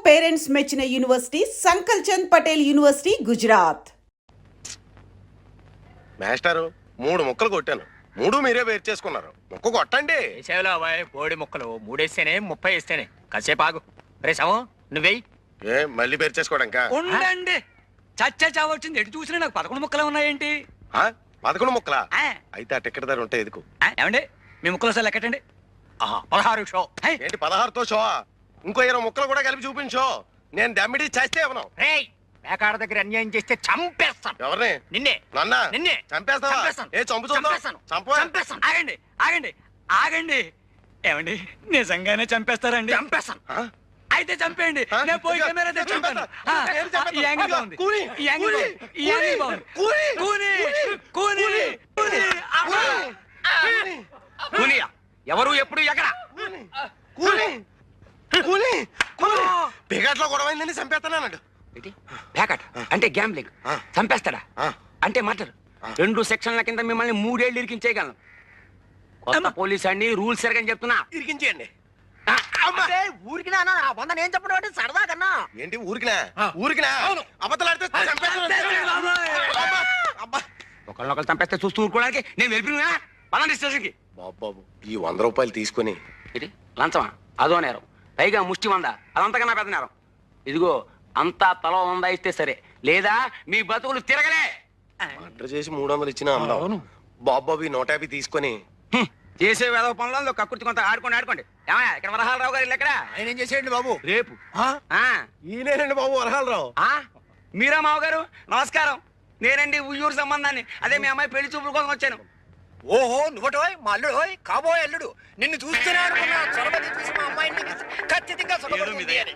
Parents మెచ్చిన university సంకల్ Chand Patel university Gujarat. మాస్టారు 3 ముక్కలు కొట్టాను, 3 మీరే వేరు చేసుకున్నారు. ముక్క కొట్టండి. బోడి ముక్కలు 3 వేస్తేనే 30 వేస్తేనే కాసేపు ఆగు. రే సమో నువ్వేయి. ఏ మళ్ళీ వేరు చేసుకోవడానికా? ఉండండి, చచ్చా చావచ్చింది. ఎటు చూసినా నాకు 11 ముక్కలు ఉన్నాయేంటి? 11 ముక్కలా? అయితే ఆ టికెట్ ధర ఉంటే ఎదుకు. ఏమండి మీ ముక్కలు అసలు లెక్కటండి. 16 షో. ఏంటి 16తో షో? ఇంకో 20 ముక్కలు కూడా కలిపి చూపించో. నేను దమ్మిడి చేస్తే ఇవ్వను. రేయ్ పేకాడ దగ్గర అన్యాయం చేస్తే చంపేస్తాను. ఎవరిని? నిన్నే. నన్నా? నిన్నే చంపేస్తావా? ఏ చంపేస్తాను. ఆగండి ఆగండి ఆగండి. ఏమండి నిజంగానే చంపేస్తారండి? చంపేస్తాను. అయితే చంపేయండి, నేను పోయి కెమెరా తెచ్చుకుంటాను. ఈ యాంగిల్ బాగుంది, ఈ యాంగిల్ బాగుంది, ఈ యాంగిల్ బాగుంది. కూని కూని కూని కూనియా? ఎవరు ఎప్పుడు ఎక్కడ? పేకాట్లో గొడవైందని చంపేస్తానన్నాడు. పేకాట అంటే గ్యాంబ్లింగ్. చంపేస్తాడా అంటే మటర్. 2 సెక్షన్ల కింద మిమ్మల్ని 3 ఏళ్ళు ఇరికించేయగలను. కొత్త పోలీస్ అండి, రూల్స్ ఎరగని చెప్తున్నా. ఇరికించేయండి. ఊరికి నేను చెప్పడం సరదా కన్నా. ఏంటి ఊరికినా? ఊరికినా అబద్ధాలు ఒకళ్ళొకళ్ళు చంపేస్తే చూస్తూ ఊరుకోవడానికి నేను వెళ్ళిపోయినా పలాంటి స్టేషన్కి. బాబు ఈ 100 రూపాయలు తీసుకొని. ఇది లంచమా? అదో నేరం, పైగా ముష్టి 100. అదంతకన్నా పెద్ద నేరం. ఇదిగో అంతా తల 100 ఇస్తే సరే, లేదా మీ బతుకులు తిరగలే. మర్డర్ చేసి 300 ఇచ్చినా అమ్మ. బాబు ఈ 150 తీసుకొని చేసే వేద పనులలో కక్కుర్తి కొంత ఆడుకోండి. ఏమయ్యా ఇక్కడ వరహాలరావు గారు ఎక్కడ? ఆయన ఏం చేసేయండి బాబు? రేపు. ఈయనేనండి బాబు వరహాలరావు. మీరా మావగారు? నమస్కారం. నేనండి ఉయ్యూరు సంబంధాన్ని. అదే మీ అమ్మాయి పెళ్లి చూపుల కోసం వచ్చాను. ఓహో నువ్వటోయ్ మా అల్లుడు, కాబోయే అల్లుడు. నిన్ను చూస్తేనే అనుకున్నా చొరబడి చూసి మా అమ్మాయిని ఖచ్చితంగా సుఖపడుతుంది అని.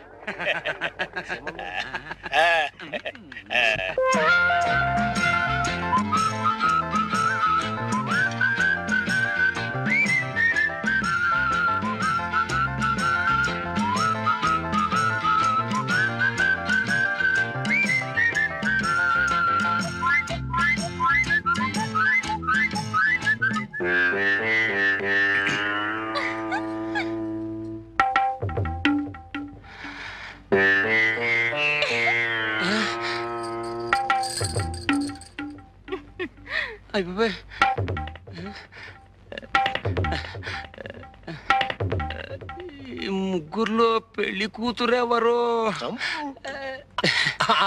ఈ ముగ్గురులో పెళ్లి కూతురు ఎవరు?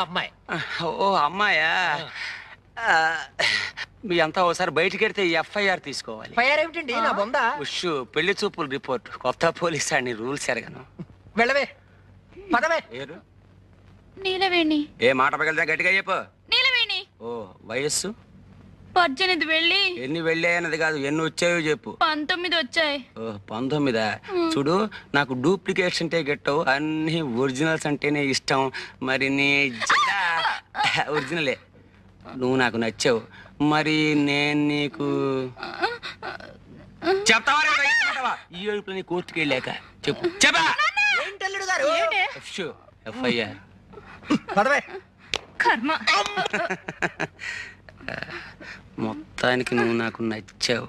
అమ్మాయి. ఓ అమ్మాయా? మీ అంతా ఒకసారి బయటికి వెళ్తే FIR తీసుకోవాలి. ఏమిటండి నా బొందా? ఉష్ పెళ్లి చూపులు రిపోర్ట్. కొత్త పోలీస్ అని రూల్స్ ఎరగను. వెళ్ళవే పదవే. ఏరు నీలవేణి. ఏ మాట పగలదా గట్టిగా చెప్పు. నీలవేణి. ఓ వయస్సు? 18 వెళ్ళి. ఎన్ని వెళ్ళాయన్నది కాదు, ఎన్ని వచ్చాయో చెప్పు. 19 వచ్చాయి. ఓ 19. చూడు, నాకు డూప్లికేట్స్ అంటే గెట్టవు, అన్ని ఒరిజినల్స్ అంటేనే ఇష్టం. మరి నీ ఒరిజినలే. నువ్వు నాకు నచ్చావు, మరి నేను నీకు చెప్తావా? ఈ ఏడుపులో నీ కోర్టుకి వెళ్ళాక చెప్పు. చెప్పా FIR. పదవే. కర్మ. మొత్తానికి నువ్వు నాకు నచ్చావు.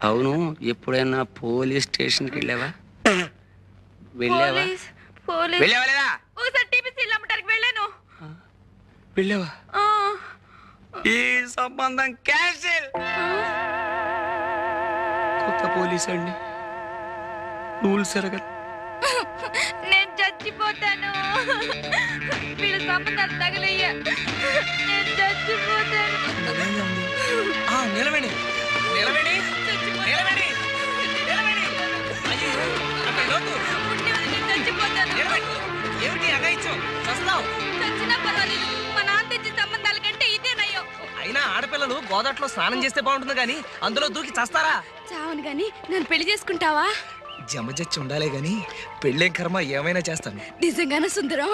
అవును, ఎప్పుడైనా పోలీస్ స్టేషన్కి వెళ్ళావా? వెళ్ళావా? వెళ్ళావా లేదా? వెళ్ళావా? ఈ సంబంధం క్యాన్సిల్. కొత్త పోలీస్ అండి, రూల్స్ ఎరగదు. నేను చచ్చిపోతాను. వీళ్ళ సంబంధాలు తగలయ్యా. నేను చచ్చిపోతాను. నిలవేణి నిలవేణి నిలవేణి నిలవేణి. చచ్చిపోతాను. ఏమిటి అగాయిచ్చు? చస్తావు. చచ్చినా పర్వాలేదు, మా నాన్న తెచ్చిన సంబంధాల కంటే ఇదే నయ్యో. అయినా ఆడపిల్లలు గోదాట్లో స్నానం చేస్తే బాగుంటుంది గాని అందులో దూకి చస్తారా? చావును గాని నన్ను పెళ్లి చేసుకుంటావా? జమజచ్చి ఉండాలే గాని పెళ్ళేం కర్మ, ఏమైనా చేస్తాను. నిజంగానే సుందరం?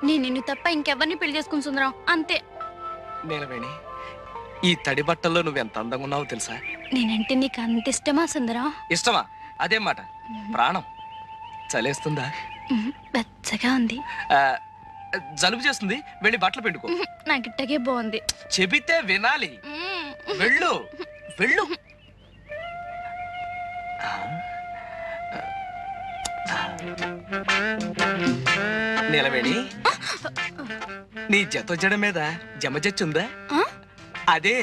నేను నిన్ను తప్ప ఇంకెవరిని పెళ్లి చేసుకుని సుందరం, అంతే. నీలవేణి, ఈ తడి బట్టల్లో నువ్వెంత అందంగా ఉన్నావో తెలుసా? నేనంటే నీకు అంత ఇష్టమా సుందరం? ఇష్టమా? అదేం మాట. ప్రాణం. చలేస్తుందా? వెచ్చగా ఉంది. జలుబు చేస్తుంది, వెళ్ళి బట్టలు పిండుకో. నాకు ఇట్టగే బాగుంది. చెబితే వినాలి. వెళ్ళు వెళ్ళు. నిలబడి నీ జత మీద జమజచ్చుందా? ఆ? అదే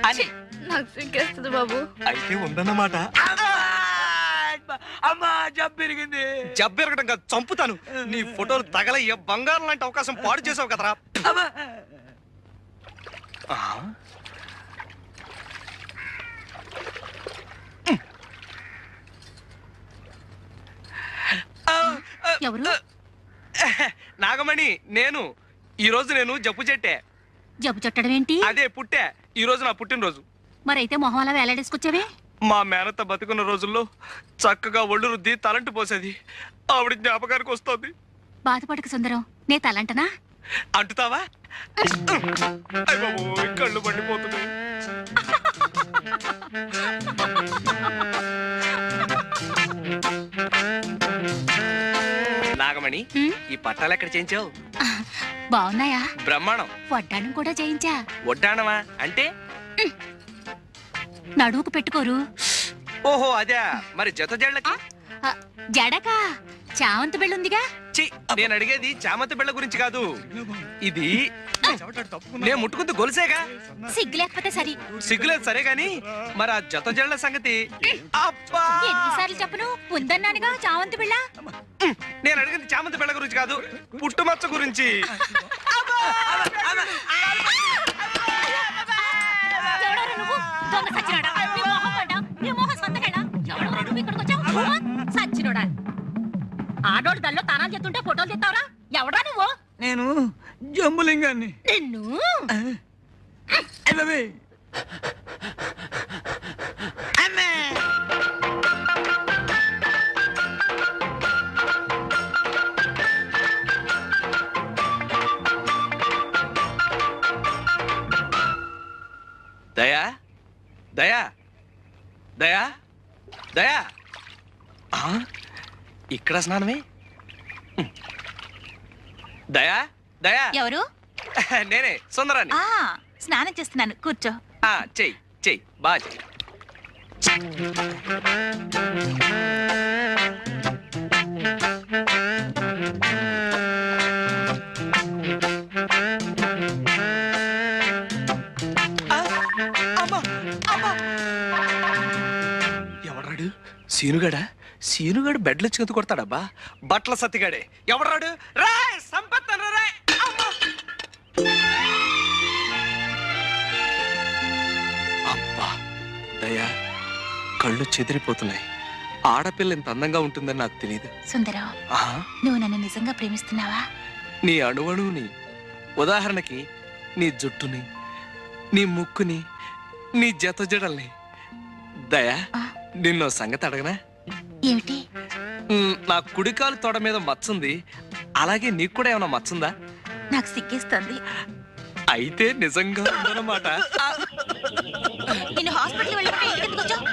అని నాకు సిగ్గేస్తుంది బాబు. అయితే ఉందన్నమాట. అమ్మా జబ్బిరిగింది. జబ్బిరగడం కాదు, చంపుతాను. నీ ఫోటోలు తగలయ్య బంగారం లాంటి అవకాశం పాడు చేసావు కదరా. ఎవరు? నాగమణి నేను. ఈ రోజు నేను జబ్బు చెట్టే. జబ్బు చుట్టడం ఏంటి? అదే పుట్టే. ఈ రోజు నా పుట్టినరోజు. మరైతే మొహం అలా వేలాడేసుకొచ్చావే. మా మేనత్త బతుకున్న రోజుల్లో చక్కగా ఒళ్ళు రుద్ది తలంటు పోసేది. ఆవిడ జ్ఞాపకానికి వస్తుంది. బాధపడక సుందరం, నే తలంటనా? అంటుతావా? అయ్ బాబోయ్, కళ్ళు మండిపోతున్నాయి. నాగమణి, ఈ పట్టాలు ఎక్కడ చేయించావు? బాగున్నాయా? బ్రహ్మాండం. వడ్డాణం కూడా చేయించా. వడ్డాణమా అంటే? నడువుకు పెట్టుకోరు. ఓహో అదే. మరి జత జళ్ళకి? జడకా చామంతి బెళ్ళుందిగా. ఛీ, నేను అడిగేది చామంతి బిళ్ళ గురించి కాదు. ఇది నేను ముట్టుకుంది గొలుసేగా. సిగ్గు లేకపోతే సరి. సిగ్గులేదు సరే గాని మరి ఆ జత జళ్ళ సంగతి. అబ్బా, ఎన్నిసార్లు చెప్పను, ఉందన్నానుగా చామంతి బిళ్ళ. నేను అడిగింది చామంతి బిళ్ళ గురించి కాదు, పుట్టుమచ్చ గురించి. ఎవడోరా నువ్వు? దొంగ సచ్చినోడా? నీ మొహం పడ్డా? నీ మొహం సంతకేడా? ఎవడోరా నువ్వు ఇక్కడికి వచ్చావు? సచ్చినోడా? ఆడోడు దల్లో తానాలు చేస్తుంటే ఫోటోలు తెస్తావురా? ఎవడా నువ్వు? నేను జంబులింగాన్ని. నిన్ను దయా దయా దయా దయా. ఇక్కడ స్నానమే. దయా దయా. ఎవరు? నేనే సుందరాన్ని. స్నానం చేస్తున్నాను, కూర్చో. చెయ్యి చెయ్యి బాగా చెయ్యి. ఎవడాడు? సీనుగాడా? సీనుగాడు బెడ్లు వచ్చి కొడతాడబ్బా. బట్టల సత్తిగాడే. ఎవడాడు? రాయ్ సంపత్తను రాయ్. అబ్బా దయా, కళ్ళు చెదిరిపోతున్నాయి. ఆడపిల్ల ఇంత అందంగా ఉంటుందని నాకు తెలియదు. సుందరం, నువ్వు నన్ను నిజంగా ప్రేమిస్తున్నావా? నీ అణువణువుని, ఉదాహరణకి నీ జుట్టుని, నీ ముక్కుని, నీ జత జడల్ని. దయా, నిన్నో సంగతి అడగనా? ఏమిటి? నా కుడికాలు తొడ మీద మచ్చుంది, అలాగే నీకు కూడా ఏమైనా మచ్చుందా? నాకు సిగ్గేస్తుంది. అయితే నిజంగా ఉందన్నమాట. నేను హాస్పిటల్ వెళ్ళిపోయి ఇంటికి వచ్చావు.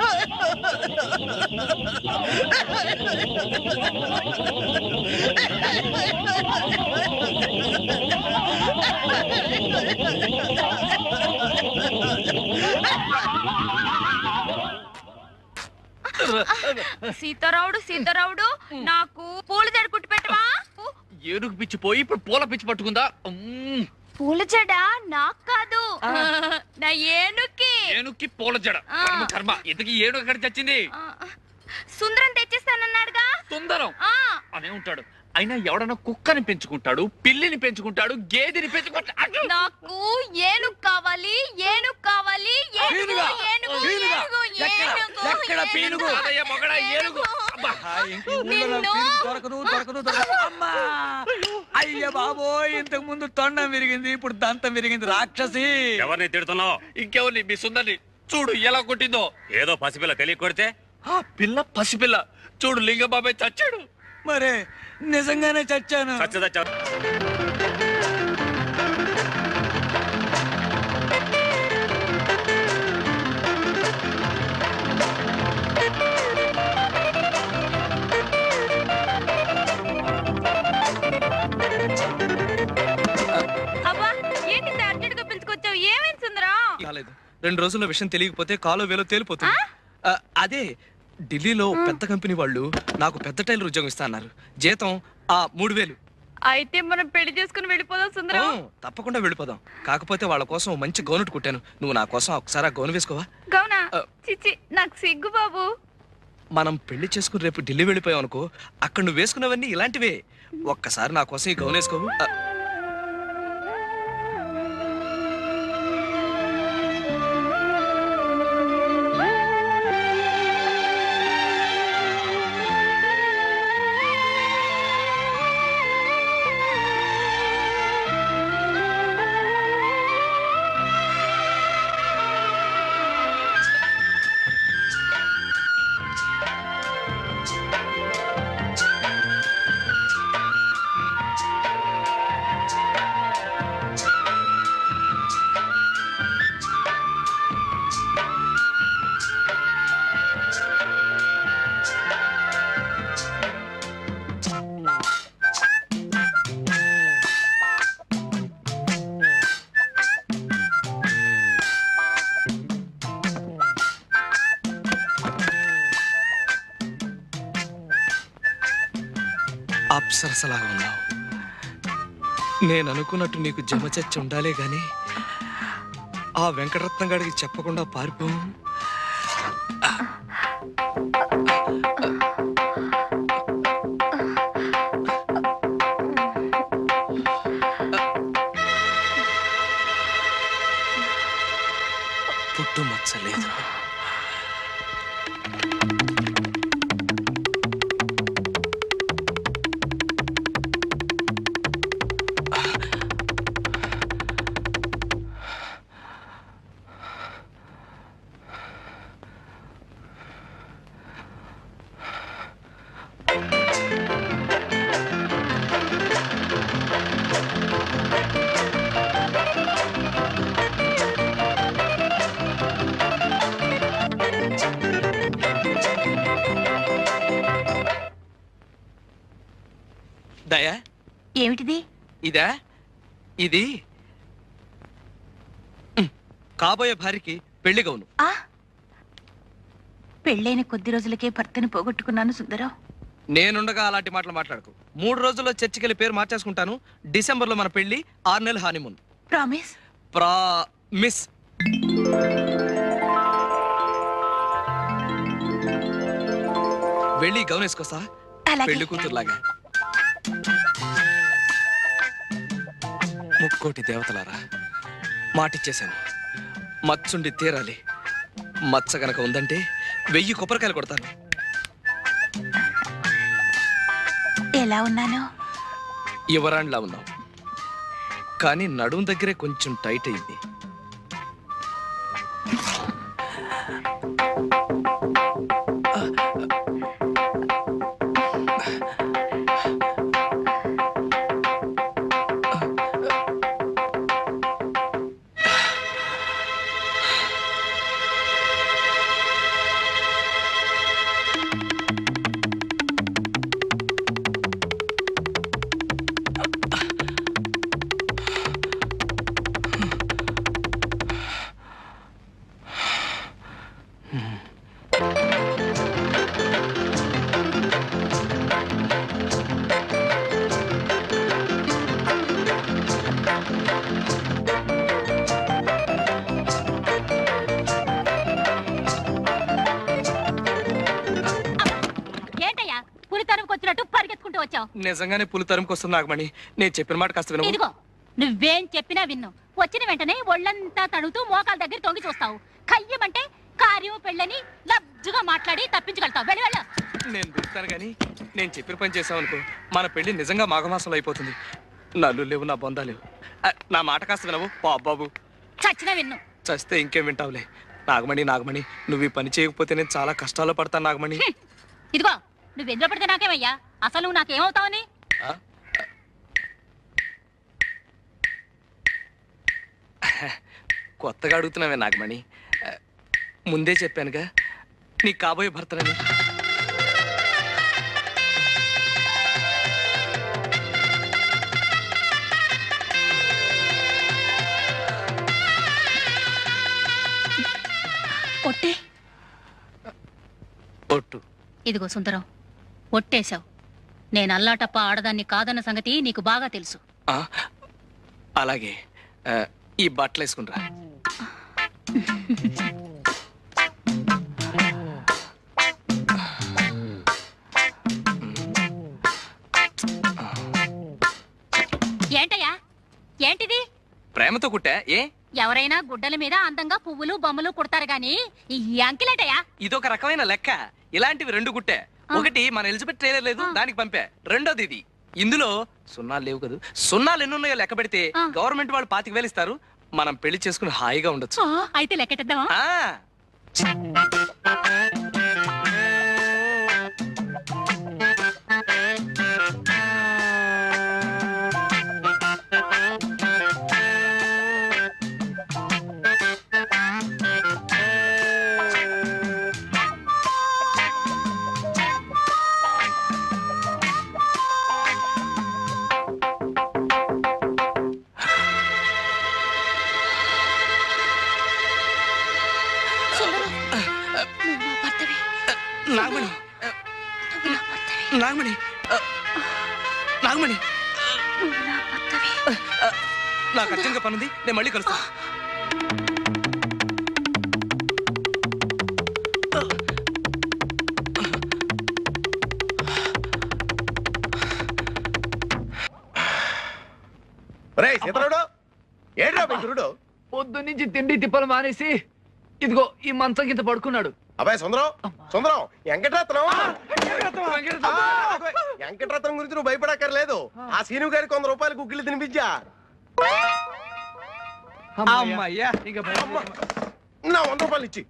సీతారావుడు సీతారావుడు, నాకు పూల జడ కుట్టి పెట్టవా? ఏనుగు పిచ్చి పోయి ఇప్పుడు పూల పిచ్చి పట్టుకుందా? పూల జడ నాకు కాదు, నా ఏనుక్కి. ఏనుక్కి పూల జడ. కర్మ, ఇంతకి ఏనుగు ఎక్కడ చచ్చింది? సుందరం తెచ్చిస్తానన్నాడుగా. సుందరం అనే ఉంటాడు. అయినా ఎవడన్నా కుక్కని పెంచుకుంటాడు, పిల్లిని పెంచుకుంటాడు, గేదెని పెంచుకుంటాడు. నాకు ఏనుగు కావాలి, ఏనుగు కావాలి, ఏనుగు, ఏనుగు, ఏనుగు, ఎక్కడ పీనుగు? అదయ్య మొగడ ఏనుగు. నిన్ను అమ్మా, అయ్య బాబోయ్, ఇంతకు ముందు తొండం విరిగింది, ఇప్పుడు దంతం విరిగింది. రాక్షసి. ఎవరిని తిడుతున్నావు? ఇంకెవరిని? మీ సుందరిని చూడు ఎలా కొట్టిందో. ఏదో పసిపిల్ల తెలియ కొడితే ఆ పిల్ల పసిపిల్ల. చూడు లింగబాబాయ్ చచ్చాడు. మరే నిజంగానే చచ్చాను. చచ్చదా? అబ్బా, ఏంటి అర్జెంట్ గా పిలుచుకొచ్చావు? ఏమైంది సుందరం? కాలేదు. 2 రోజుల్లో విషయం తెలియకపోతే కాలో వేలో తేలిపోతుంది. అదే ఢిల్లీలో పెద్ద కంపెనీ వాళ్ళు నాకు పెద్ద టైలర్ ఉద్యోగం ఇస్తా అన్నారు. జీతం 3000. అయితే మనం పెళ్లి చేసుకుని వెళ్ళిపోదాం సుందరం. తప్పకుండా వెళ్ళిపోదాం. కాకపోతే వాళ్ళ కోసం మంచి గౌను కుట్టాను. నువ్వు నా కోసం ఒకసారి ఆ గౌను వేసుకోవా? గౌనా చిచ్చి నాకు సిగ్గు బాబు. మనం పెళ్లి చేసుకుని రేపు ఢిల్లీ వెళ్ళిపోయాం అనుకో, అక్కడ నువ్వు వేసుకున్నవన్నీ ఇలాంటివే. ఒక్కసారి నా కోసం ఈ గౌను వేసుకోవు? అప్సరసలాగా ఉన్నావు. నేను అనుకున్నట్టు నీకు జమచచ్చి ఉండాలే గాని ఆ వెంకటరత్నం గారికి చెప్పకుండా పారిపో. పుట్టు మచ్చలేదు. దయా, ఏమిటిది? ఇదా? ఇది కాబోయే భార్యకి పెళ్లి గౌను. పెళ్ళైన కొద్ది రోజులకే భర్తని పోగొట్టుకున్నాను సుందరం. నేనుండగా అలాంటి మాటలు మాట్లాడకు. 3 రోజుల్లో చర్చికెళ్ళి పేరు మార్చేసుకుంటాను. డిసెంబర్లో మన పెళ్లి, 6 నెలలు హానీమూన్. ప్రామిస్? ప్రామిస్. వెళ్ళి గౌను వేసుకోసా, పెళ్లి కూతురులాగా. ముక్కోటి దేవతలారా, మాటిచ్చేశాను. మచ్చుండి తీరాలి. మచ్చ గనక ఉందంటే 1000 కొబ్బరికాయలు కొడతాను. ఎలా ఉన్నాను? యువరాణిలా ఉన్నావు, కానీ నడుం దగ్గరే కొంచెం టైట్ అయింది. నిజంగానే పులి తరుముకొస్తుంది నాగమణి. నేను చెప్పిన మాట కాస్త విను. ఇదిగో, నువ్వేం చెప్పినా విన్ను. వచ్చిన వెంటనే ఒళ్ళంతా తడుతూ మోకాల దగ్గర తొంగి చూస్తావు. కయ్యమంటే కార్యం పెళ్ళని లబ్జుగా మాట్లాడి తప్పించగలుగుతావు. వెళ్ళి వెళ్ళు. నేను పిలుస్తాను కానీ నేను చెప్పిన పని చేసావు అనుకో, మన పెళ్లి నిజంగా మాఘమాసంలో అయిపోతుంది. నల్లు లేవు, నా బొందా లేవు. నా మాట కాస్త వినవు బాబు. చచ్చినా విన్ను. చస్తే ఇంకేం వింటావులే. నాగమణి నాగమణి, నువ్వు ఈ పని చేయకపోతే నేను చాలా కష్టాల్లో పడతాను నాగమణి. ఇదిగో, నువ్వు ఎదురు పడితే నాకేమయ్యా? అసలు నువ్వు నాకేమవుతావని? కొత్తగా అడుగుతున్నావే నాగమణి. ముందే చెప్పానుగా నీకు కాబోయే భర్తనని. ఒట్టు ఇదిగో సుందరం, ఒట్టేశావు. నేను అల్లాటప్ప ఆడదాన్ని కాదన్న సంగతి నీకు బాగా తెలుసు. ఆ, అలాగే ఈ బట్టలు వేసుకుంటా. ఏంటయ్యా, ఏంటిది? ప్రేమతో కుట్టా. ఏ ఎవరైనా గుడ్డల మీద అందంగా పువ్వులు బొమ్మలు కుడతారు గాని ఈ అంకిలేటయ్యా? ఇదొక రకమైన లెక్క. ఇలాంటివి 2 కుట్టా. ఒకటి మన ఎలిజబెత్ ట్రైలర్ లేదు, దానికి పంపా. రెండోది ఇది. ఇందులో సున్నాలు లేవు కదా. సున్నాలు ఎన్నున్నాయో లెక్క పెడితే గవర్నమెంట్ వాళ్ళు 25,000 ఇస్తారు. మనం పెళ్లి చేసుకుని హాయిగా ఉండొచ్చు. అయితే లెక్కెట్టేద్దామా? ఆ నాగమణి, నాగమణి, నాగమణి, నాకు అర్జెంట్గా పనుంది, నేను మళ్ళీ కలుస్తా. రేయ్ సీతరాడు, ఏడ్రా గురుడు? పొద్దు నుంచి తిండి తిప్పలు మానేసి ఇదిగో ఈ మంచం కింద పడుకున్నాడు. అబ్బాయి సుందరం, సుందరం, వెంకటరత్నం. వెంకటరత్నం గురించి నువ్వు భయపడక్కర్లేదు. ఆ సీను గారికి 100 రూపాయలు గుగ్గిళ్ళు తినిపించా. అమ్మయ్యా, నా 100 రూపాయలు ఇచ్చి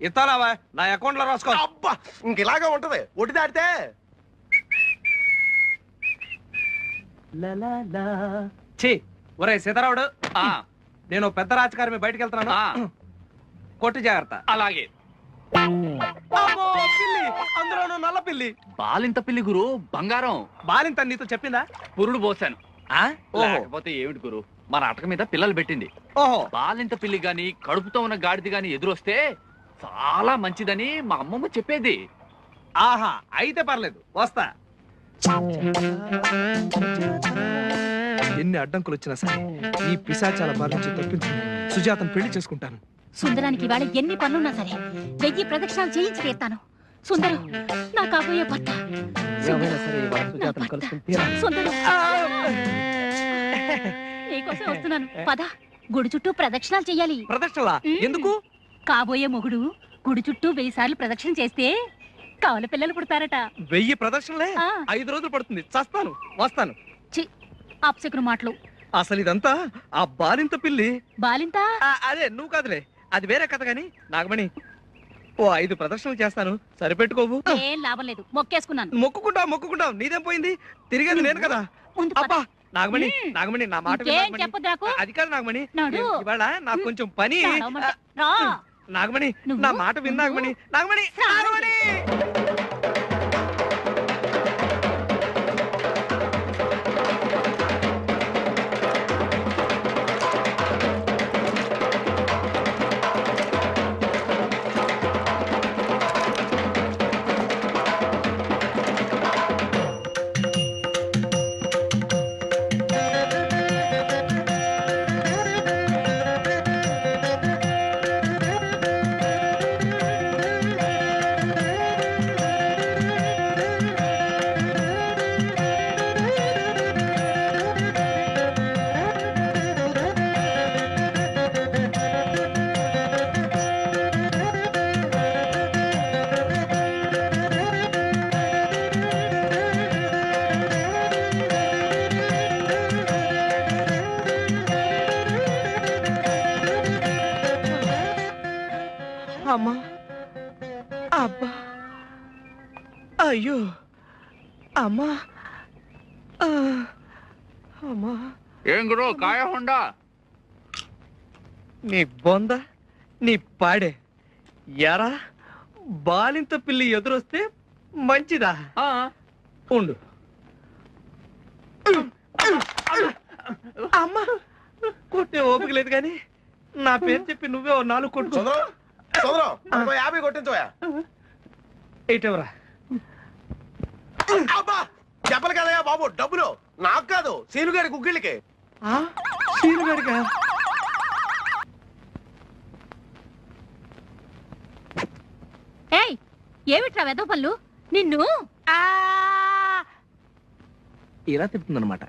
ఇస్తానావా? నా అకౌంట్ లో రాసుకో. అబ్బా, ఇంక ఇలాగా ఉంటది. ఒట్టి దాటితే ఒరే సీతారావుడు, నేను పెద్ద రాజకారి బయటకు వెళ్తున్నాను. కొట్టు జాగ్రత్త. అలాగే. పిల్లి, అందులోనూ నల్ల పిల్లి. బాలింత పిల్లి గురు, బంగారం. బాలింత నీతో చెప్పిందా? పురుడు పోసాను. లేకపోతే ఏమిటి గురు, మన అటక మీద పిల్లలు పెట్టింది. ఓహో, బాలింత పిల్లి గాని కడుపుతో ఉన్న గాడిది గాని ఎదురొస్తే చాలా మంచిదని మా అమ్మమ్మ చెప్పేది. ఆహా, అయితే పర్లేదు, వస్తా. ఎన్ని అడ్డంకులు వచ్చినా సరే ఈ పిశాచాల బారి నుంచి తప్పించు సుజాతను పెళ్లి చేసుకుంటాను. సుందరానికి ఇవాళ ఎన్ని పనులున్నా సరే 1000 ప్రదక్షిణాలు చేయించి తీరుతాను. సుందరం, నా కాబోయే భర్త. సుందరం, నీకోసం వస్తున్నాను. పద, గుడి చుట్టూ ప్రదక్షిణాలు చెయ్యాలి. ప్రదక్షిణలా? ఎందుకు? కాబోయే మొగుడు గుడి చుట్టూ 1000 సార్లు ప్రదక్షిణ చేస్తే కవల పిల్లలు పుడతారట. 1000 ప్రదక్షిణలే? 5 రోజులు పడుతుంది. చస్తాను, వస్తాను. అప్సకును మాటలు. అసలు ఇదంతా ఆ బాలింత పిల్లి. బాలింత? అదే, నువ్వు కాదులే, అది వేరే కథ. గాని నాగమణి, ఓ 5 ప్రదక్షిణలు చేస్తాను, సరిపెట్టుకోవు. ఏం లాభం లేదు, మొక్కేసుకున్నాను. మొక్కుకుంటావు, నీదేం పోయింది? తిరిగేది నేను కదా. అబ్బా నాగమణి, నాగమణి, నా మాట అది కాదు నాగమణి, ఇవాళ నాకు కొంచెం పని. నాగమణి, నా మాట విన్ నాగమణి. నాగమణి, నాగమణి. అమ్మా, అబ్బా, అయ్యో, అమ్మా, అమ్మా. ఏం గురు, కాయ హోండా? నీ బొంద, నీ పాడే. ఎరా, బాలింత పిల్లి ఎదురొస్తే మంచిదా? ఉండు. అమ్మా, కొట్టే ఓపిక లేదు కానీ నా పేరు చెప్పి నువ్వే 4 కొట్టు. 50 కొట్టించోయా. ఏటవరా? అబ్బా చెప్పలు కదయ్యా బాబు, డబ్బులు నాకు కాదు సీనుగాడి కుక్కిళ్ళకి. సీనుగాడికా? ఏయ్ ఏమిట్రా వెదవ పళ్ళు నిన్ను ఇలా తిప్పుతుందన్నమాట.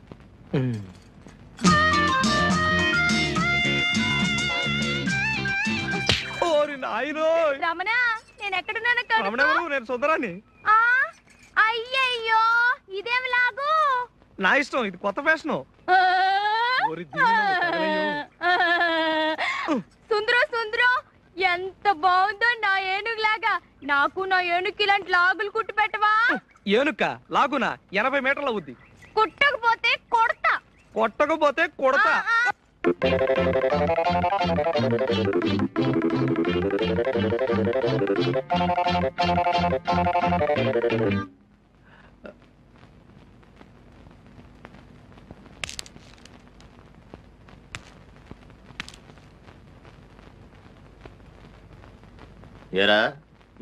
ఓరి నాయనో! రమణ నేను ఎక్కడున్నాను రమణ ఎవరు? నేను సుందరాన్ని. అయ్యయ్యో ఇదేమి లాగు. నా ఇష్టం, ఇది కొత్త ఫ్యాషను. సుందరం సుందరం ఎంత బాగుందో నా ఏనుగులాగా. నాకు నా ఏనుగుకి ఇలాంటి లాగులు కుట్టి పెట్టవా? ఏనుక్క లాగునా 80 మీటర్ల అవుద్ది. కుట్టకపోతే కొడతా. కొట్టకపోతే కొడతా. ఏరా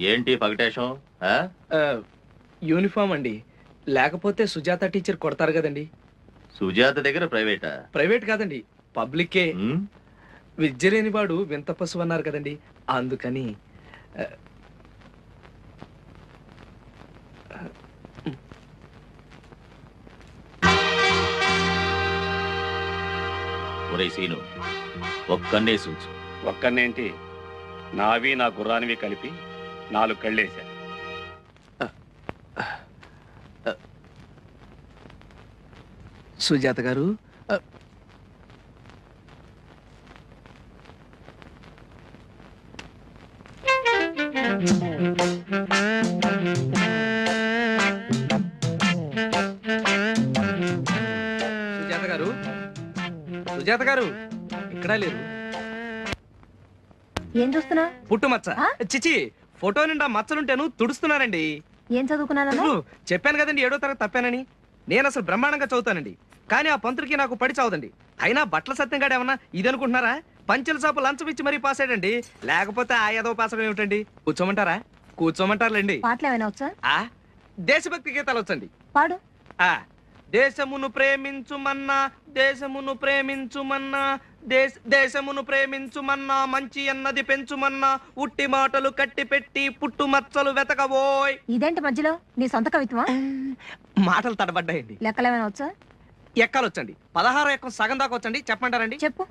ఏంటి పగటేశం? యూనిఫామ్ అండి, లేకపోతే సుజాత టీచర్ కొడతారు కదండి. సుజాత దగ్గర ప్రైవేటా? ప్రైవేట్ కాదండి, పబ్లికే. ఉమ్, విద్య లేని వాడు వింత పశువు అన్నారు కదండి, అందుకని. ఒరేయ్ సీను, ఒక్కన్నేసి ఉంచు. ఒక్కనేంటి, నావి నా గుర్రానివి కలిపి 4 కళ్ళేశా. సుజాత గారు, సుజాత గారు, సుజాత గారు ఇక్కడ లేరు. ఏం చూస్తున్నా? పుట్టుమచ్చ. చిచి, ఫోటో నిండా మచ్చలుంటేను తుడుస్తున్నానండి. ఏం చదువుకున్నాను? చెప్పాను కదండి 7వ తరగతి తప్పానని. నేను అసలు బ్రహ్మాండంగా చదువుతానండి, కానీ ఆ పంతులకి నాకు పడి చావదండి. అయినా బట్టల సత్యం గాడు ఏమన్నా ఇది అనుకుంటున్నారా? పంచెల సాపు లంచం ఇచ్చి మరీ పాస్ అయ్యాడండి, లేకపోతే ఆ ఏదో పాస్ అవ్వడం ఏమిటండి. కూర్చోమంటారా? కూర్చోమంటారులేండి. పాటలు ఏమైనా వచ్చా? దేశభక్తి గీతాలు వచ్చండి. పాడు. దేశమును ప్రేమించుమన్నా, దేశమును ప్రేమించుమన్నా, దేశమును ప్రేమించుమన్నా, మంచి అన్నది పెంచుమన్నా, ఉట్టి మాటలు కట్టి పెట్టి పుట్టు మచ్చలు వెతకబోయ్. ఇదేంటి మధ్యలో నీ సొంత కవిత్వమా? మాటలు తడబడ్డాయండి. లెక్కలు ఏమైనా వచ్చా? ఎక్కాలు వచ్చండి. 16 ఎక్కం సగం దాకా వచ్చండి, చెప్పమంటారండి? చెప్పు.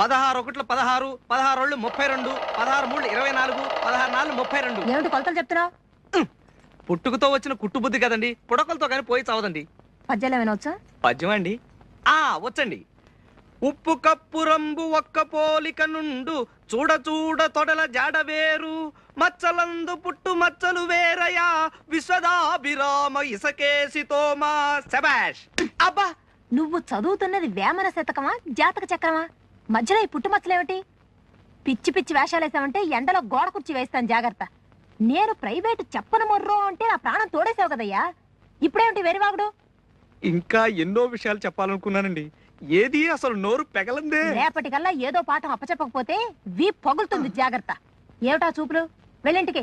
16 ఒకట్లు 16, 16 ఓళ్ళు 32, 16 మూడు 24, 16 నాలుగు 32. ఏమిటి కొలతలు చెప్తున్నావు? పుట్టుకతో వచ్చిన కుట్టుబుద్ధి కదండి, పుడకలతో కానీ పోయి చావదండి. పద్యాలు ఏమైనా వచ్చా? పద్యం అండి, వచ్చండి. ఉప్పు కప్పు రంబు ఒక్క పోలిక నుండు, చూడ చూడ తొడల జాడ వేరు, మచ్చలందు పుట్టు మచ్చలు వేరయా, విశ్వదాభిరామ ఇసకేసి తోమా. శబాష్. అబ్బా, నువ్వు చదువుతున్నది వేమన శతకమా జాతక చక్రమా? మధ్యలో ఈ పుట్టుమచ్చలేమిటి? పిచ్చి పిచ్చి వేషాలేసావంటే ఎండలో గోడ కుర్చీ వేస్తాను, జాగ్రత్త. నేను ప్రైవేటు చెప్పను మొర్రో అంటే నా ప్రాణం తోడేసావు కదయ్యా, ఇప్పుడేమిటి వెరివాగుడు? ఇంకా ఎన్నో విషయాలు చెప్పాలనుకున్నానండి, ఏది అసలు నోరు పెగలందే. రేపటికల్లా ఏదో పాఠం అప్పచెప్పకపోతే వీ పొగులుతుంది, జాగ్రత్త. ఏమిటా చూపులు? వెళ్ళింటికి.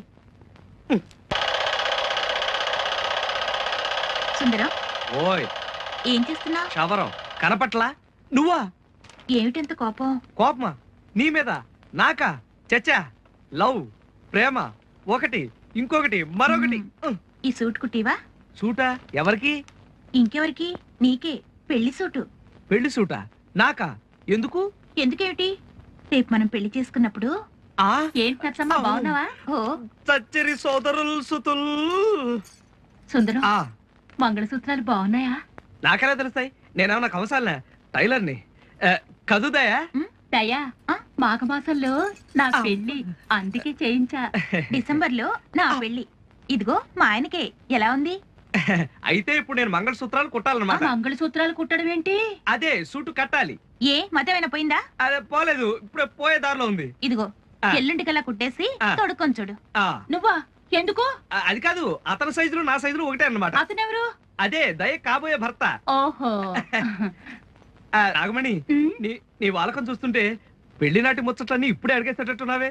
సుందరం, ఓయ్ ఏం చేస్తున్నా? శవరం కనపట్లా? నువ్వా? ఏమిటంత కోపం? కోపమా? నీ మీద? నాకా? చచ్చా, లవ్ ప్రేమ ఒకటి, ఇంకొకటి మరొకటి. ఈ సూట్ కుట్టివా? సూటా? ఎవరికి? ఇంకెవరికి? నీకే. పెళ్లి సూటు. పెళ్లి సూటా? నాకా? ఎందుకు? ఎందుకేమిటి? రేపు మనం పెళ్లి చేసుకున్నప్పుడు. ఏంటి నర్సమ్మ, బాగున్నావా? చచ్చరి సోదరులు సుతుల్. సుందరం, మంగళసూత్రాలు బాగున్నాయా? నాకెలా తెలుస్తాయి? నేనేమన్నా కంసాలనా? టైలర్ని. కదుదయా? దయా, మాఘమాసంలో నా పెళ్లి, అందుకే చేయించా. డిసెంబర్లో నా పెళ్లి. ఇదిగో మా ఆయనకే. ఎలా ఉంది? అయితే ఇప్పుడు నేను మంగళసూత్రాలు కుట్టాలన్నమాట. మంగళసూత్రాలు కుట్టడం ఏంటి? అదే సూటు కట్టాలి. ఏ మతమైనా పోయిందా? అదే పోలేదు, ఇప్పుడు పోయే దారిలో ఉంది. ఇదిగో ఎల్లుంటికల్లా కుట్టేసి తొడుక్కొని చూడు. నువ్వా? ఎందుకు? అది కాదు, అతని సైజులు నా సైజులు ఒకటే అన్నమాట. అతనెవరు? అదే దయ కాబోయే భర్త. ఓహో. నాగమణి, నీ వాలకం చూస్తుంటే పెళ్లి నాటి ముచ్చట్లన్నీ ఇప్పుడే అడిగేసేటట్టున్నావే.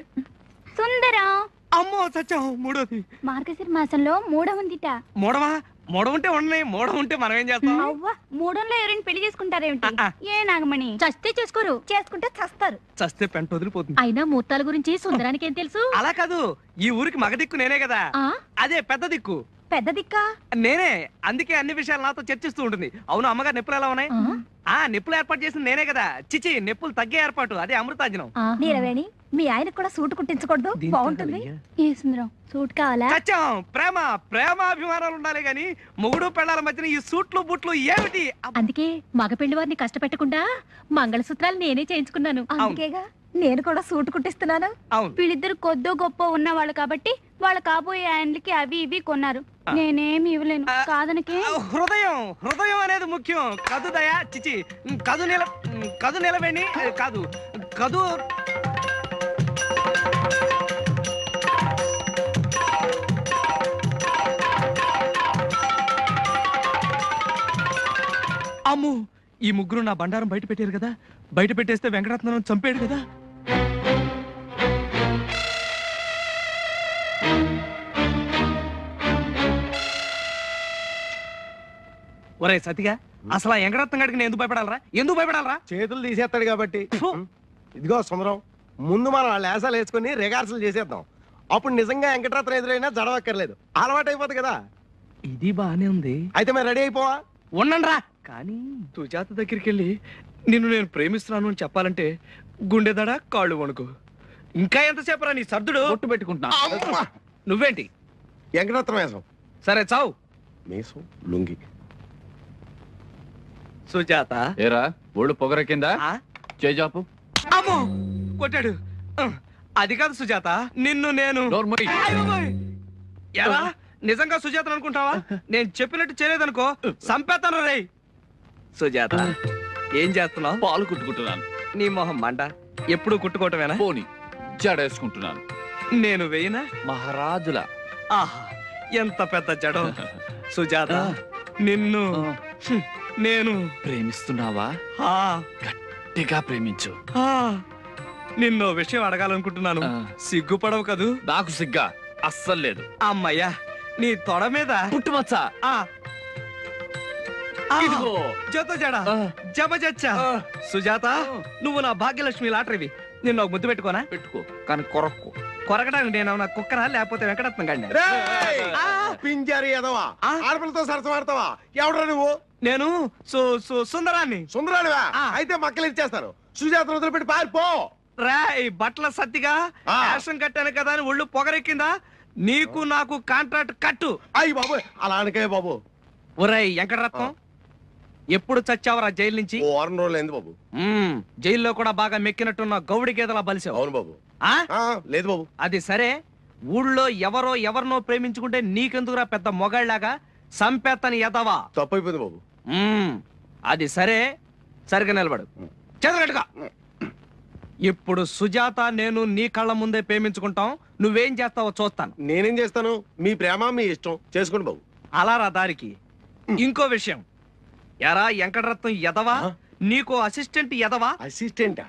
సుందరం, అమ్మో సత్యం మూడోది. మార్గశిర మాసంలో మూడవందిట. మూడవా? మూడవుంటే ఉండని, మూడవుంటే మనం ఏం చేస్తాం? అవ్వ, మూడంలో ఎవరైనా పెళ్లి చేసుకుంటారేమిటి? ఆ. ఏ నాగమణి, చస్తే చేసుకోరు, చేసుకుంటే చస్తారు. చస్తే పెంట వదిలిపోతుంది. అయినా ముహూర్తాల గురించి సుందరానికి ఏం తెలుసు? అలా కాదు, ఈ ఊరికి మగ దిక్కు నేనే కదా. ఆ? అదే పెద్ద దిక్కు పెద్ద దిక్కా? నేనే. అందుకే అన్ని విషయాలు నాతో చర్చిస్తూ ఉంటుంది. అవును అమ్మగారు, నిప్పులు ఎలా ఉన్నాయి? నిప్పులు ఏర్పాటు చేసింది నేనే కదా. చిచి, నిప్పులు తగ్గే ఏర్పాటు, అదే అమృతాంజనం. నీలవేణి, మీ ఆయనకు కూడా సూట్ కుట్టించకూడదు? బాగుంటుంది. ఏ సుందరం, సూట్ కావాలా? సత్యం, ప్రేమ ప్రేమాభిమానాలు ఉండాలి గాని మొగుడు పెళ్ళాల మధ్యన ఈ సూట్లు బుట్లు ఏమిటి? అందుకే మగ పెళ్లి వారిని కష్టపెట్టకుండా మంగళసూత్రాలు నేనే చేయించుకున్నాను. అందుకేగా నేను కూడా సూట్ కుట్టిస్తున్నాను. అవును. వీళ్ళిద్దరు కొద్దో గొప్ప ఉన్నవాళ్ళు కాబట్టి వాళ్ళ కాబోయే ఆయనకి అవి ఇవి కొన్నారు. నేనేమి ఇవ్వలేను. కాదనకే. హృదయం హృదయం అనేది ముఖ్యం. కదు దయా, చిచి, కదు నిలవేణి కాదు, కదు. అమ్ము, ఈ ముగ్గురు నా బండారం బయట పెట్టారు కదా. బయట పెట్టేస్తే వెంకటరత్నం చంపాడు కదా. ఒరే సతిగా, అసలు ఆ వెంకటరత్నం గడికి నేను ఎందుకు భయపడాలరా? ఎందుకు భయపడాలరా? చేతులు తీసేస్తాడు కాబట్టి. ఇదిగో సుందరం, ముందు మనం వాళ్ళ లేసాలు వేసుకుని రిహార్సల్ చేసేద్దాం. అప్పుడు నిజంగా వెంకటరత్నం ఎదురైనా జడవక్కర్లేదు, అలవాటు అయిపోతుంది కదా. ఇది బానే ఉంది. అయితే మరి రెడీ అయిపోవా? ఉండండిరా. కానీ సుజాత దగ్గరికి వెళ్ళి నిన్ను నేను ప్రేమిస్తున్నాను అని చెప్పాలంటే గుండెదడ, కాళ్ళు వణుకు. ఇంకా ఎంతసేపు రా నీ సర్దుడు? ఒట్టు పెట్టుకుంటున్నా. అమ్మా! నువ్వేంటి? వెంకటరత్నం వేసం. సరే చావు. మీసం లుంగి. సుజాత. ఏరా ఒళ్ళు పొగర కింద ఆ? చేజాపు. అమ్మో, కొట్టాడు. అది కాదు సుజాత, నిన్ను నేను. నోర్మోయ్. అయ్యో బాయ్. ఎలా? నిజంగా సుజాత అనుకుంటావా? నేను చెప్పినట్టు చేయలేదనుకో సంపేతాను రేయ్. సుజాత, ఏం చేస్తున్నావు? పాలు కుట్టుకుంటున్నాను. నీ మొహం మంట. ఎప్పుడు కుట్టుకోవటమేనా? పోని జడేసుకుంటున్నాను. నేను వేయనా? మహారాజుల. ఆహా, ఎంత పెద్ద జడం. సుజాత, నిన్ను నేను ప్రేమిస్తున్నావా? ఆ, గట్టిగా ప్రేమించు. ఆ, నిన్నో విషయం అడగాలనుకుంటున్నాను. సిగ్గుపడవు కదూ? నాకు సిగ్గా అస్సలు లేదు. అమ్మయ్యా, నీ తొడ మీద పుట్టుమచ్చ. ఆ ఆ, ఇదిగో. జత జడ జబజచ్చా. సుజాత, నువ్వు నా భాగ్యలక్ష్మి లాటరీవి. నిన్ను ఒక ముద్దు పెట్టుకోనా? పెట్టుకో, కానీ కొరక్కు. కొరకడానికి నేను నా కుక్కరా లేకపోతే వెంకటరత్నం గాడినా? రేయ్! ఆ! పింజారి ఎదవా, ఆ? ఆడపిల్లతో సరసమాడతావా? ఎవడరా నువ్వు? నేను సుందరాన్ని. సుందరానివా? ఆ. అయితే మక్కలు ఇచ్చేస్తాను. సుజాతను వదిలిపెట్టి పారిపో. రాయ్, బట్టల సత్తిగా ఆ. యాక్షన్ కట్టాను కదా అని ఒళ్ళు పొగరెక్కిందా? నీకు నాకు కాంట్రాక్ట్ కట్టు. అయ్యి బాబు, అలా అనకే బాబు. ఒరేయ్ వెంకటరత్నం, ఎప్పుడు చచ్చావరా జైలు నుంచి? ఓ వారం రోజులు అయింది బాబు. జైల్లో కూడా బాగా మెక్కినట్టున్న గౌడి గేదలా బలిసావు. అవును బాబు. ఆ? ఆ, లేదు బాబు. అది సరే, ఊళ్ళో ఎవరో ఎవరినో ప్రేమించుకుంటే నీకెందుకురా పెద్ద మొగాళ్ళలాగా సంపేత్తని ఎదవా? తప్పు అయిపోయింది బాబు. అది సరే, సరిగా నిలబడు. చదరగట్టుగా. ఇప్పుడు సుజాత నేను నీ కళ్ళ ముందే ప్రేమించుకుంటాం. నువ్వేం చేస్తావో చూస్తాను. నేనేం చేస్తాను? మీ ప్రేమ మీ ఇష్టం, చేసుకోండి బాబు. అలా రా దారికి. ఇంకో విషయం, ఎరా వెంకటరత్నం ఎదవా, ఆ? నీకో అసిస్టెంట్ ఎదవా? అసిస్టెంటా?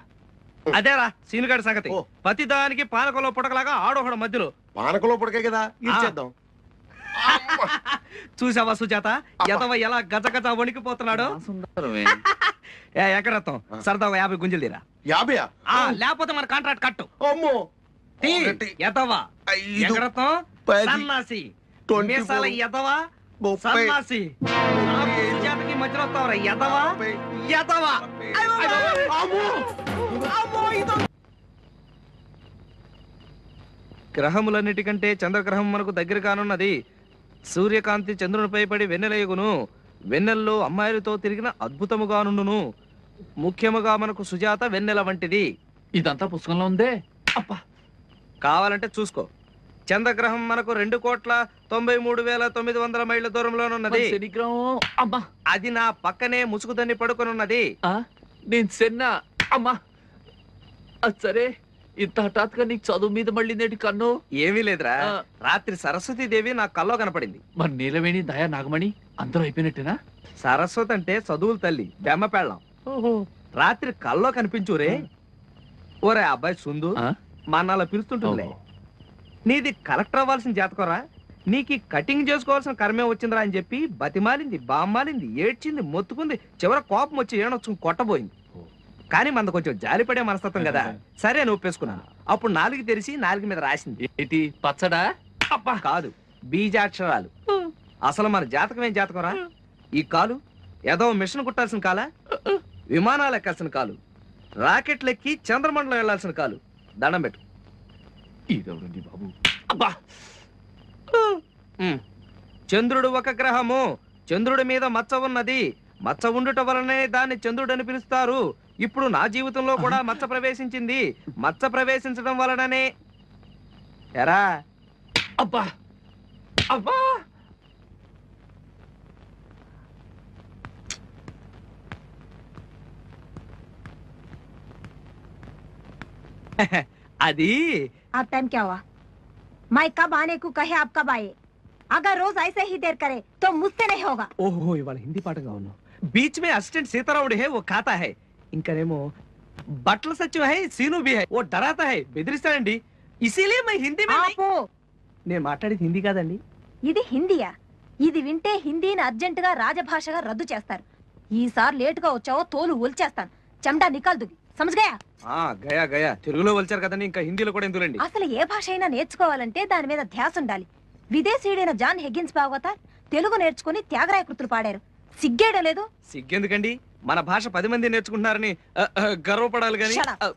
అదేరా సీనుగాడి సంగతి. ఓ. ప్రతిదానికి పానకంలో పుడకలాగా ఆడొకడు మధ్యలో. పానకంలో పుడకే కదా, ఇచ్చేద్దాం. చూసావా సుజాత, ఎదవ ఎలా గజ గజ వణికిపోతున్నాడు? సుందరమే. ఏ వెంకటరత్నం, సరదాగా 50 గుంజలు తీరా. 50? లేకపోతే మన కాంట్రాక్ట్ కట్టు. అమ్మో. తీ, ఒకటి, ఎదవా. 5, వెంకటరత్నం, 10, సన్నాసి, 24, మీసాల ఎదవా, 30, సన్నాసి. నాకు సుజాతకి మధ్యలో వస్తావురా ఎదవా, ఎదవా. అమ్మో. గ్రహములన్నిటికంటే చంద్రగ్రహం మనకు దగ్గర కానున్నది. సూర్యకాంతి చంద్రునిపై పడి వెన్నెలయగును. వెన్నెల్లో అమ్మాయిలతో తిరిగిన అద్భుతముగానుండును. ముఖ్యముగా మనకు సుజాత వెన్నెల వంటిది. ఇదంతా పుస్తకంలో ఉందే. అబ్బా, కావాలంటే చూసుకో. చంద్రగ్రహం మనకు 2,93,900 మైళ్ళ దూరంలోనున్నది. శనిగ్రహం. అమ్మా, అది నా పక్కనే ముసుగుదని పడుకొనున్నది. నేను సెన్నా. అమ్మా, అది సరే, ఇంత హఠాత్తుగా నీకు చదువు మీద మళ్ళీ నేటి కన్ను. ఏమీ లేదురా, ఆ. రాత్రి సరస్వతీదేవి నా కల్లో కనపడింది. మరి నీలవేణి, దయా, నాగమణి అందరూ అయిపోయినట్టేనా? సరస్వతి అంటే చదువుల తల్లి, బెమ్మ పెళ్ళం. రాత్రి కల్లో కనిపించురే. ఓరే అబ్బాయి సుందు, ఆ? మా అన్న అలా పిలుస్తుంటుందిలే. ఓహో. నీది కలెక్టర్ అవ్వాల్సిన జాతకరా, నీకు ఈ కటింగ్ చేసుకోవాల్సిన కర్మే వచ్చిందిరా అని చెప్పి బతిమాలింది, బామ్మాలింది, ఏడ్చింది, మొత్తుకుంది, చివర కోపం వచ్చి ఏడొచ్చుకుని కొట్టబోయింది. కానీ మనది కొంచెం జాలిపడే మనస్తత్వం కదా, సరే అని ఒప్పేసుకున్నాను. అప్పుడు నాలుగు తెరిచి నాలుగు మీద రాసింది. ఏంటి పచ్చడా? అబ్బా కాదు, బీజాక్షరాలు. అసలు మన జాతకం ఏం జాతకం రా? ఈ కాలు ఏదో మిషన్ కుట్టాల్సిన కాలా, విమానాలు ఎక్కాల్సిన కాలు, రాకెట్లు ఎక్కి చంద్రమండలం వెళ్లాల్సిన కాలు. దండం పెట్టు. ఇదెవరండి బాబు? అబ్బా చంద్రుడు ఒక గ్రహము, చంద్రుడి మీద మచ్చ ఉన్నది, మచ్చ ఉండుట వలనే దాన్ని చంద్రుడు అని పిలుస్తారు. ఇప్పుడు నా జీవితంలో కూడా మచ్చ ప్రవేశించింది, మచ్చ ప్రవేశించడం వలననే. ఎరా అబ్బా అబ్బా అది अब टाइम क्या हुआ? मैं कब आने को कहे आप कब आए? अगर रोज ऐसे ही देर करे तो मुझसे नहीं होगा. ఓహో ఇవాళ హిందీ పాటగా ఉన్నావు. बीच में असिस्टेंट सीताराम है वो खाता है, ఇంకనేమో బట్టల సత్యం है सीनू भी है वो डराता है బెదిరిస్తాడండి. इसीलिए मैं हिंदी में नहीं. ఆపు. నేను మాట్లాడేది హిందీ కాదండి. ఇది హిందీయా? ఇది వింటే హిందీని అర్జెంట్ గా రాజభాషగా రద్దు చేస్తారు. ఈసారి లేట్ గా వచ్చావో తోలు ఒలిచేస్తాను. చెమటా నికాల్ దుగి సమజ్గయా? గయా గయా తెలుగులో వచ్చారు కదండి, ఇంకా హిందీలో కూడా ఎందులండి. అసలు ఏ భాష అయినా నేర్చుకోవాలంటే దాని మీద ధ్యాస ఉండాలి. విదేశీయుడైన జాన్ హెగ్గిన్స్ భాగవతార్ తెలుగు నేర్చుకుని త్యాగరాయ కృతులు పాడారు. సిగ్గేయడం లేదు? సిగ్గెందుకండి, మన భాష 10 మంది నేర్చుకుంటున్నారని గర్వపడాలి గాని. Shut up.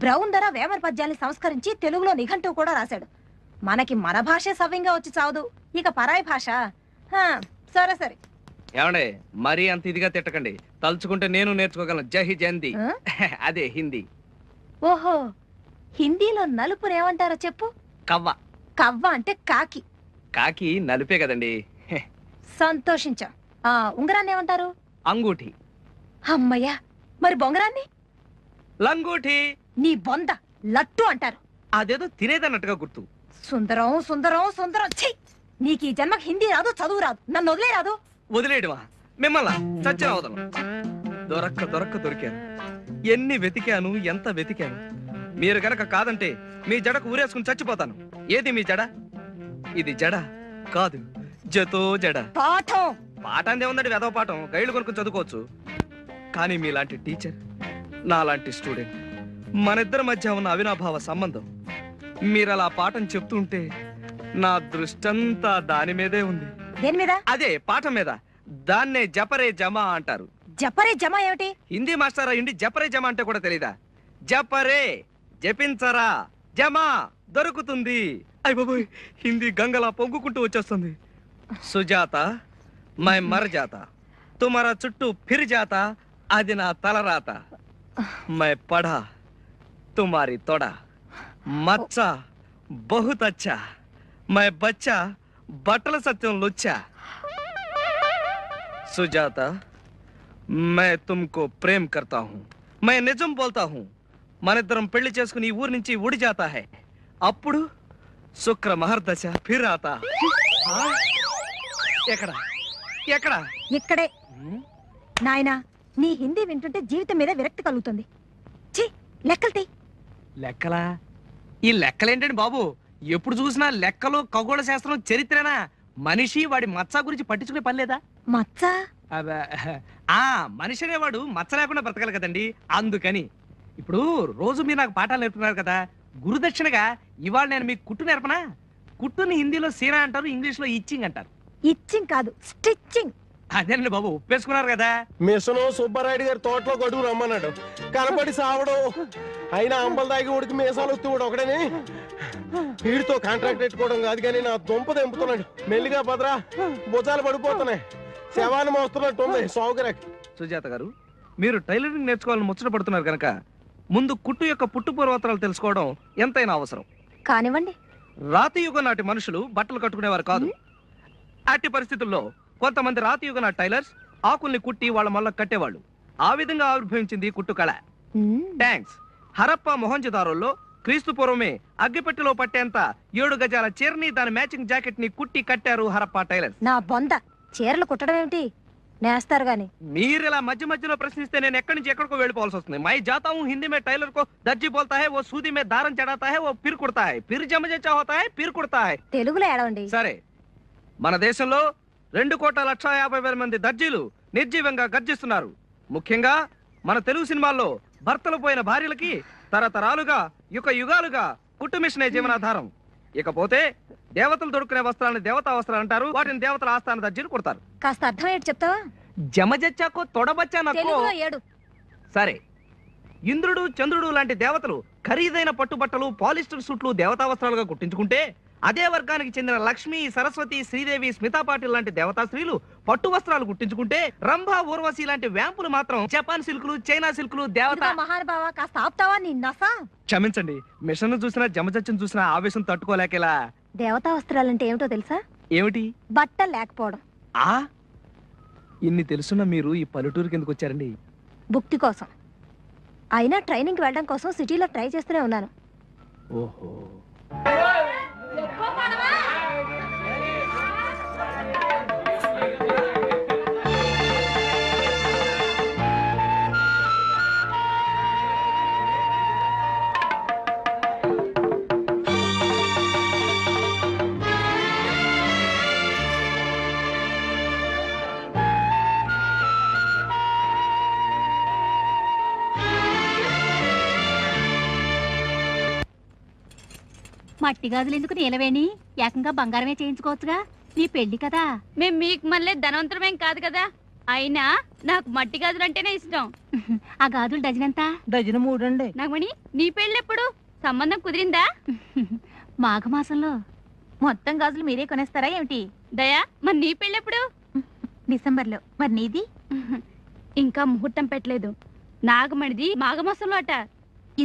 బ్రౌన్ ధర వేమన పద్యాల్ని సంస్కరించి తెలుగులో నిఘంటువు కూడా రాశాడు. మనకి మన భాషే సవ్యంగా వచ్చి చావదు, ఇక పరాయి భాష. సరే సరే. ఏమండే మరీ అంత ఇదిగా తిట్టకండి, తలుచుకుంటే నేను నేర్చుకోగలను. జై జయంతి అదే హిందీ. ఓహో, హిందీలో నలుపుని ఏమంటారో చెప్పు. కవ్వ. కవ్వ అంటే కాకి. కాకి నలుపే కదండి. సంతోషించా. ఉంగరాన్ని ఏమంటారు? అంగూఠి. అమ్మయ్యా, మరి బొంగరాన్ని? లంగూఠి. నీ బొంద లట్టు అంటారు. అదేదో తినేదన్నట్టుగా గుర్తు. సుందరం సుందరం సుందరం. ఛీ, నీకు ఈ జన్మకి హిందీ రాదు, చదువు రాదు, నన్ను వదిలే రాదు. వదిలేయడమా మిమ్మల్ని? చచ్చిన వదలను. దొరక్క దొరికాను. ఎన్ని వెతికాను, ఎంత వెతికాను. మీరు గనక కాదంటే మీ జడకు ఊరేసుకుని చచ్చిపోతాను. ఏది మీ జడ? ఇది జడ కాదు, జతో జడ. పాఠం. పాఠందే ఉందండి, వెదవ పాఠం. గైడ్లు కొనుక్కొని చదువుకోవచ్చు. కానీ మీలాంటి టీచర్, నాలాంటి స్టూడెంట్, మనిద్దరి మధ్య ఉన్న అవినాభావ సంబంధం, మీరలా పాఠం చెప్తుంటే నా దృష్టంతా దాని మీదే ఉంది. దేని మీద? అదే పాఠం మీద. దాన్నే జపరే జమా అంటారు. జపరే జమా ఏమిటి? హిందీ మాస్టర్ అయ్యుండి జపరే జమా అంటే కూడా తెలీదా? జపరే జపించరా, జమా దొరుకుతుంది. అయ్ బాబోయ్, హిందీ గంగలా పొంగుకుంటూ వచ్చేస్తుంది. సుజాత మై మర్ జాతా, తుమారా చుట్టూ ఫిర్ జాతా, అది నా తలరాత. మై పఢా తుమారి తొడ, మచ్చా బహుత్ అచ్చా, మై బచ్చా బట్టల సత్యం లుచ్చా. సుజాత मैं तुमको प्रेम करता हूँ, मैं నిజం बोलता हूँ. మనిద్దరం పెళ్లి చేసుకుని ఈ ఊరి నుంచి ఉడి జాతా హై. అప్పుడు శుక్ర మహర్దశ ఫిర్ ఆతా. ఎక్కడ ఎక్కడ? ఇక్కడే. నాయనా, నీ హిందీ వింటుంటే జీవితం మీద విరక్తి కలుగుతుంది. ఛీ, లెక్కలు తీ. లెక్కలా? ఈ లెక్కలేంటండి బాబు? ఎప్పుడు చూసినా లెక్కలు, ఖగోళ శాస్త్రం, చరిత్రనా? మనిషి వాడి మచ్చ గురించి పట్టించుకునే పని లేదా? మచ్చ? మనిషి అనేవాడు మచ్చ లేకుండా బ్రతకాలి కదండి, అందుకని. ఇప్పుడు రోజు మీరు నాకు పాఠాలు నేర్పుతున్నారు కదా, గురుదక్షిణగా ఇవాళ నేను మీకు కుట్టు నేర్పనా? కుట్టుని హిందీలో సీనా అంటారు, ఇంగ్లీష్ లో ఇచ్చింగ్ అంటారు. ఇచ్చింగ్ కాదు, స్టిచ్చింగ్. అదేనండి బాబు, ఒప్పేసుకున్నారు కదా. మిషను సుబ్బారాయుడు గారి తోటలో గడువు రమ్మన్నాడు, కనపడి సావడు. అయినా అంబలు దాగి ఉడికి మీసాలు వస్తూ ఒకడని వీడితో కాంట్రాక్ట్ పెట్టుకోవడం కాదు కానీ నా దుంప తెంపుతున్నాడు. మెల్లిగా భద్రా, భుజాలు పడిపోతున్నాయి, శవాన్ని మోస్తున్నట్టు ఉంది సౌకర్యం. సుజాత గారు, మీరు టైలరింగ్ నేర్చుకోవాలని ముచ్చట పడుతున్నారు కనుక ముందు కుట్టు యొక్క పుట్టు పూర్వోత్తరాలు తెలుసుకోవడం ఎంతైనా అవసరం. కానివ్వండి. రాతి యుగం నాటి మనుషులు బట్టలు కట్టుకునేవారు కాదు. అట్టి పరిస్థితుల్లో కొంతమంది రాతి యుగ నాటి టైలర్స్ ఆకుల్ని కుట్టి వాళ్ళ మళ్ళ కట్టేవాళ్ళు. ఆ విధంగా ఆవిర్భవించింది కుట్టు కళ. థ్యాంక్స్. హరప్ప మొహంజదారోల్లో క్రీస్తు పూర్వమే అగ్గిపెట్టెలో పట్టేంత 7 గజాల చీరని, దాని మ్యాచింగ్ జాకెట్ ని కుట్టి కట్టారు హరప్ప టైలర్స్. నా బొంద, చీరలు కుట్టడం ఏమిటి? నేస్తారు గాని. మీరు ఇలా మధ్య మధ్యలో ప్రశ్నిస్తే నేను ఎక్కడి నుంచి ఎక్కడికో వెళ్ళిపోవాల్సి వస్తుంది. మై జాతా హूं हिंदी में టైలర్ को दर्जी बोलता है वो सूदी में दारन चढ़ाता है वो फिर कुड़ता है फिर जमजेचा होता है फिर कुड़ता है. తెలుగులో ఏడవండి. సరే, మన దేశంలో 2,50,50,000 మంది దర్జీలు నిర్జీవంగా గర్జిస్తున్నారు. ముఖ్యంగా మన తెలుగు సినిమాల్లో భర్తలు పోయిన భార్యలకి తరతరాలుగా యుగాలుగా కుట్టు మిషనే జీవనాధారం. ఇకపోతే దేవతలు దొడుకునే వస్త్రాలను దేవతా వస్త్రాలు అంటారు. వాటిని దేవతల ఆస్థాన దర్జీలు కుడతారు. కాస్త అర్థం ఏంటి చెప్తావా? జమజచ్చాకో తొడబచ్చా నాకు. తెలుగులో ఏడు. సరే, ఇంద్రుడు చంద్రుడు లాంటి దేవతలు ఖరీదైన పట్టుబట్టలు పాలిస్టర్ సూట్లు దేవతా వస్త్రాలుగా కుట్టించుకుంటే, అదే వర్గానికి చెందిన లక్ష్మి, సరస్వతి, శ్రీదేవి, స్మితా పాటిల్ లాంటి దేవతా స్త్రీలు పట్టు వస్త్రాలు కుట్టించుకుంటే, రంభ, ఊర్వశి లాంటి వ్యాంపులు మాత్రం జపాన్ సిల్కులు, చైనా సిల్కులు దేవతా. మహానుభావ కాస్త ఆపుతావా? నీ నసా. క్షమించండి, మిషన్ చూసినా జమజచ్చను చూసినా ఆవేశం తట్టుకోలేకేలా. దేవతా వస్త్రాలంటే ఏమిటో తెలుసా? ఏమిటి? బట్ట లేకపోవడం. ఆ ఇన్ని తెలుసున్న మీరు ఈ పల్లెటూరుకి ఎందుకు వచ్చారండి? భుక్తి కోసం. అయినా ట్రైనింగ్ వెళ్ళడం కోసం సిటీలో ట్రై చేస్తూనే ఉన్నాను. ఓహో, మట్టి గాజులు ఎందుకు నీలవేణి? ఏకంగా బంగారమే చేయించుకోవచ్చుగా. నీ పెళ్లి కదా. మేం మీకు మళ్ళీ ధనవంతరమేం కాదు కదా. అయినా నాకు మట్టి గాజులు అంటేనే ఇష్టం. ఆ గాజులు డజన్ ఎంత? డజన్ 3 అండి. నాగమణి, నీ పెళ్లి ఎప్పుడు? సంబంధం కుదిరిందా? మాఘమాసంలో. మొత్తం గాజులు మీరే కొనేస్తారా ఏమిటి? దయా, మరి నీ పెళ్లి ఎప్పుడు? డిసెంబర్లో. మరి నీది? ఇంకా ముహూర్తం పెట్టలేదు. నాగమణిది మాఘమాసంలో అట.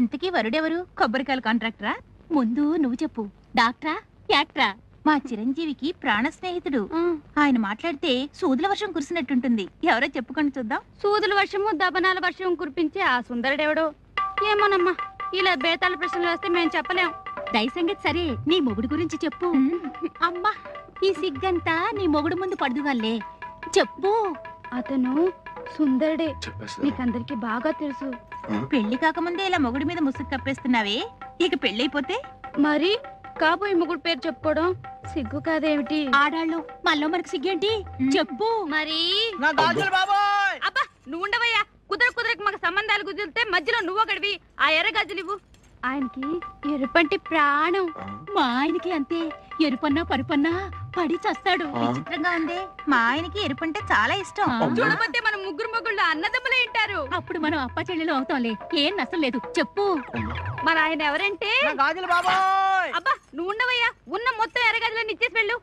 ఇంతకీ వరుడెవరు? కొబ్బరికాయల కాంట్రాక్టరా? ముందు నువ్వు చెప్పు. డాక్టరా, యాక్టరా? మా చిరంజీవికి ప్రాణ స్నేహితుడు. ఆయన మాట్లాడితే సూదుల వర్షం కురిసినట్టుంటుంది. ఎవరో చెప్పుకొని చూద్దాం. సూదుల వర్షము, దబనాల వర్షం కురిపించే ఆ సుందరుడెవడో ఏమోనమ్మా. ఇలా బేతాళ ప్రశ్నలు వస్తే మేము చెప్పలేం. దయ సంగతి సరే, నీ మొగుడు గురించి చెప్పు. అమ్మా, ఈ సిగ్గంతా నీ మొగుడు ముందు పడుదుగాలే. చెప్పు. అతను సుందరుడే, నీకందరికి బాగా తెలుసు. పెళ్లి కాకముందే ఇలా మొగుడు మీద ముసుగు కప్పేస్తున్నావే, ఇక పెళ్ళైపోతే? మరి కాబోయే మొగుడు పేరు చెప్పుకోవడం సిగ్గు కాదేమిటి? ఆడాళ్ళు మళ్ళీ మనకు సిగ్గేంటి? చెప్పు. మరి అబ్బా, నువ్వు ఉండవయ్యా. కుదరకు మాకు సంబంధాలు కుదిరితే మధ్యలో నువ్వు ఒకడివి. ఆ ఎర్ర గాజులు ఇవ్వు. ఆయనకి ఎరుపంటి ప్రాణం. మా ఆయనకి అంతే. ఎరుపన్నా పరుపన్నా పడి చస్తాడు. విచిత్రంగా ఉంది. మా ఆయనకి ఎరుపంటే చాలా ఇష్టం. చూడబోతే మనం ముగ్గురు మొగుళ్ళు అన్నదమ్ములే ఉంటారు. అప్పుడు మనం అప్ప చెల్లెలు అవుతాంలే. ఏం నష్టం లేదు. చెప్పు. మరి ఆయన ఎవరంటే? గాజులు బాబాయ్. అబ్బా, నువ్వు ఉండవయ్యా. ఉన్న మొత్తం ఎర్రగాజులన్నీ ఇచ్చేసి వెళ్ళు.